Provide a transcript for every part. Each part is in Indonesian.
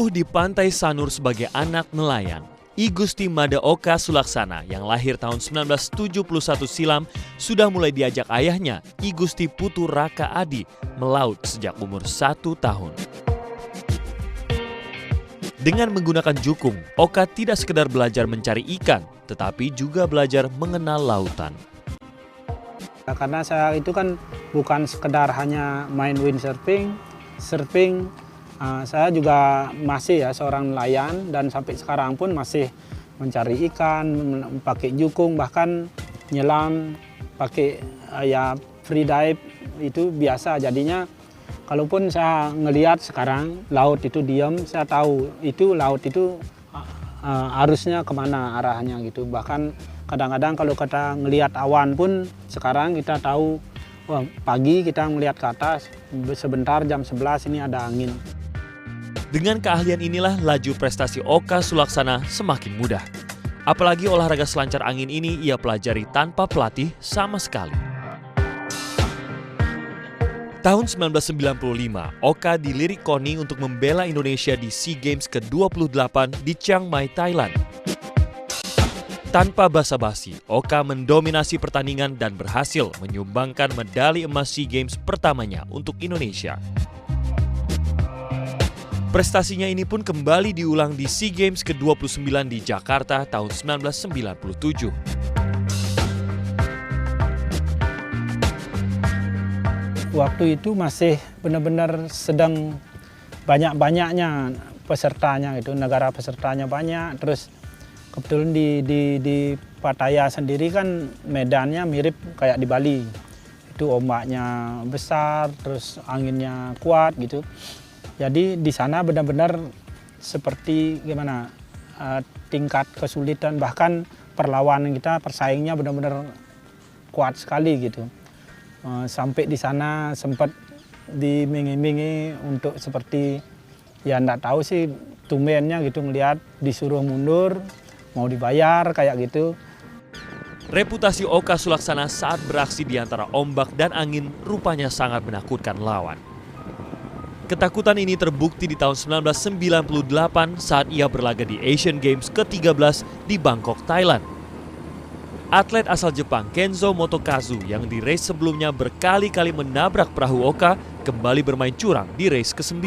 Tumbuh di pantai Sanur sebagai anak nelayan, I Gusti Mada Oka Sulaksana yang lahir tahun 1971 silam sudah mulai diajak ayahnya, I Gusti Putu Raka Adi, melaut sejak umur 1 tahun. Dengan menggunakan jukung, Oka tidak sekedar belajar mencari ikan, tetapi juga belajar mengenal lautan. Karena saya itu kan bukan sekedar hanya main windsurfing, surfing, saya juga masih seorang nelayan dan sampai sekarang pun masih mencari ikan, pakai jukung, bahkan nyelam, pakai free dive itu biasa. Jadinya kalaupun saya ngelihat sekarang laut itu diam, saya tahu itu laut itu arusnya kemana arahnya gitu. Bahkan kadang-kadang kalau kita ngelihat awan pun sekarang kita tahu pagi kita ngelihat ke atas, sebentar jam 11 ini ada angin. Dengan keahlian inilah laju prestasi Oka Sulaksana semakin mudah. Apalagi olahraga selancar angin ini ia pelajari tanpa pelatih sama sekali. Tahun 1995, Oka dilirik KONI untuk membela Indonesia di SEA Games ke-28 di Chiang Mai, Thailand. Tanpa basa-basi, Oka mendominasi pertandingan dan berhasil menyumbangkan medali emas SEA Games pertamanya untuk Indonesia. Prestasinya ini pun kembali diulang di SEA Games ke-29 di Jakarta tahun 1997. Waktu itu masih benar-benar sedang banyak-banyaknya pesertanya gitu, negara pesertanya banyak. Terus kebetulan di Pattaya sendiri kan medannya mirip kayak di Bali. Itu ombaknya besar, terus anginnya kuat gitu. Jadi di sana benar-benar seperti gimana tingkat kesulitan, bahkan perlawanan kita, persaingnya benar-benar kuat sekali gitu. Sampai di sana sempat dimingi-mingi untuk seperti enggak tahu sih tumbennya gitu ngelihat disuruh mundur, mau dibayar kayak gitu. Reputasi Oka Sulaksana saat beraksi di antara ombak dan angin rupanya sangat menakutkan lawan. Ketakutan ini terbukti di tahun 1998 saat ia berlaga di Asian Games ke-13 di Bangkok, Thailand. Atlet asal Jepang Kenzo Motokazu yang di race sebelumnya berkali-kali menabrak perahu Oka kembali bermain curang di race ke-9.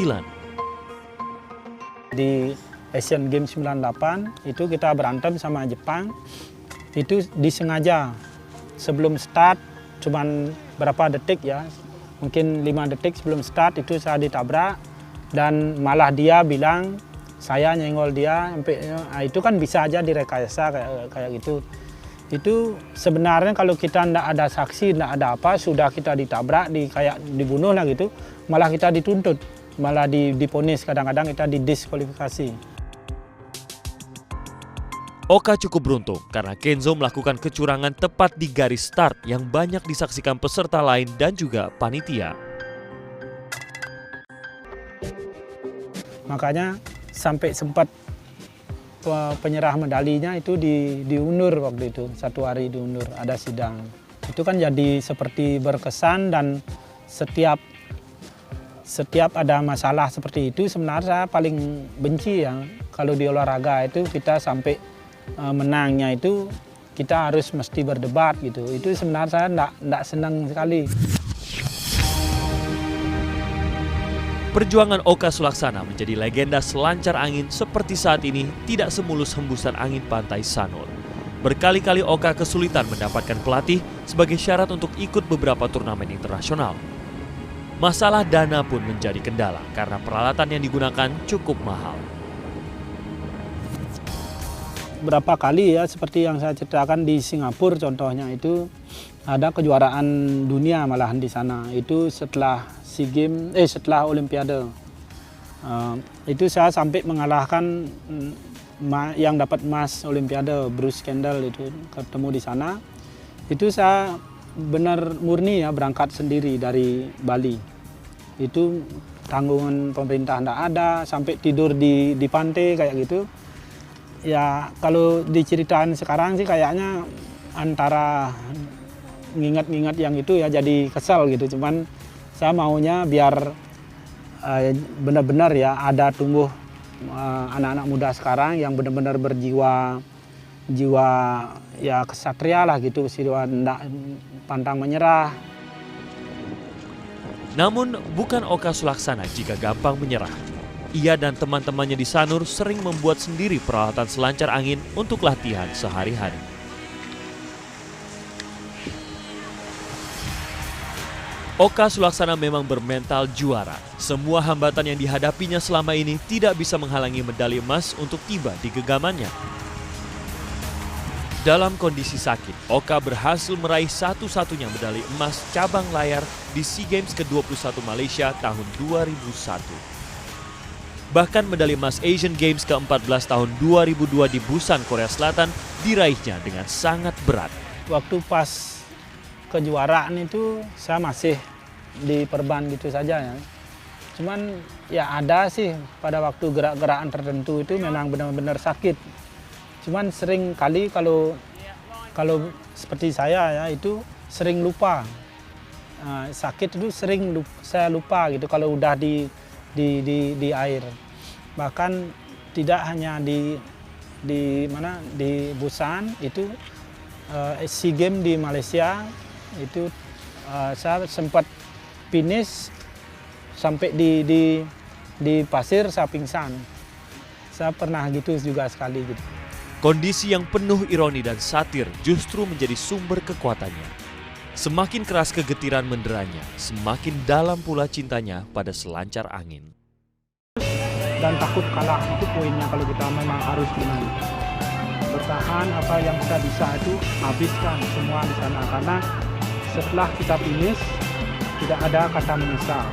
Di Asian Games 98 itu kita berantem sama Jepang, itu disengaja. Sebelum start cuman berapa detik mungkin 5 detik sebelum start itu saya ditabrak dan malah dia bilang saya nyenggol dia, itu kan bisa aja direkayasa kayak gitu. Itu sebenarnya kalau kita tidak ada saksi, tidak ada apa, sudah kita ditabrak, kayak dibunuh lah gitu, malah kita dituntut, malah diponis, kadang-kadang kita didiskualifikasi. Oka cukup beruntung karena Kenzo melakukan kecurangan tepat di garis start yang banyak disaksikan peserta lain dan juga panitia. Makanya sampai sempat penyerah medalinya itu diundur waktu itu, 1 hari diundur, ada sidang. Itu kan jadi seperti berkesan dan setiap ada masalah seperti itu sebenarnya saya paling benci kalau di olahraga itu kita sampai menangnya itu kita harus mesti berdebat gitu. Itu sebenarnya saya enggak senang sekali. Perjuangan Oka Sulaksana menjadi legenda selancar angin seperti saat ini tidak semulus hembusan angin pantai Sanur. Berkali-kali Oka kesulitan mendapatkan pelatih sebagai syarat untuk ikut beberapa turnamen internasional. Masalah dana pun menjadi kendala karena peralatan yang digunakan cukup mahal. Berapa kali seperti yang saya ceritakan di Singapura contohnya itu ada kejuaraan dunia malahan di sana. Itu setelah SEA Games, setelah Olimpiade. Itu saya sampai mengalahkan yang dapat emas Olimpiade, Bruce Kendall itu ketemu di sana. Itu saya benar murni berangkat sendiri dari Bali. Itu tanggungan pemerintah tidak ada, sampai tidur di pantai kayak gitu. Ya kalau diceritain sekarang sih kayaknya antara ngingat-ngingat yang itu jadi kesel gitu. Cuman saya maunya biar benar-benar ada tumbuh anak-anak muda sekarang yang benar-benar berjiwa ya kesatria lah gitu, jiwa tidak pantang menyerah. Namun bukan Oka Sulaksana jika gampang menyerah. Ia dan teman-temannya di Sanur sering membuat sendiri peralatan selancar angin untuk latihan sehari-hari. Oka Sulaksana memang bermental juara. Semua hambatan yang dihadapinya selama ini tidak bisa menghalangi medali emas untuk tiba di genggamannya. Dalam kondisi sakit, Oka berhasil meraih satu-satunya medali emas cabang layar di SEA Games ke-21 Malaysia tahun 2001. Bahkan medali emas Asian Games ke-14 tahun 2002 di Busan, Korea Selatan diraihnya dengan sangat berat. Waktu pas kejuaraan itu saya masih di perban gitu saja ya. Cuman ya ada sih pada waktu gerak-gerakan tertentu itu memang benar-benar sakit. Cuman sering kali kalau seperti saya ya itu sering lupa. Sakit itu saya lupa gitu kalau udah di air. Bahkan tidak hanya di Busan itu SEA Games di Malaysia itu saya sempat finish sampai di pasir saya pingsan. Saya pernah gitu juga sekali gitu. Kondisi yang penuh ironi dan satir justru menjadi sumber kekuatannya. Semakin keras kegetiran menderanya, semakin dalam pula cintanya pada selancar angin. Dan takut kalah, itu poinnya kalau kita memang harus menang. Bertahan apa yang kita bisa itu habiskan semua di sana. Karena setelah kita finish, tidak ada kata menyesal.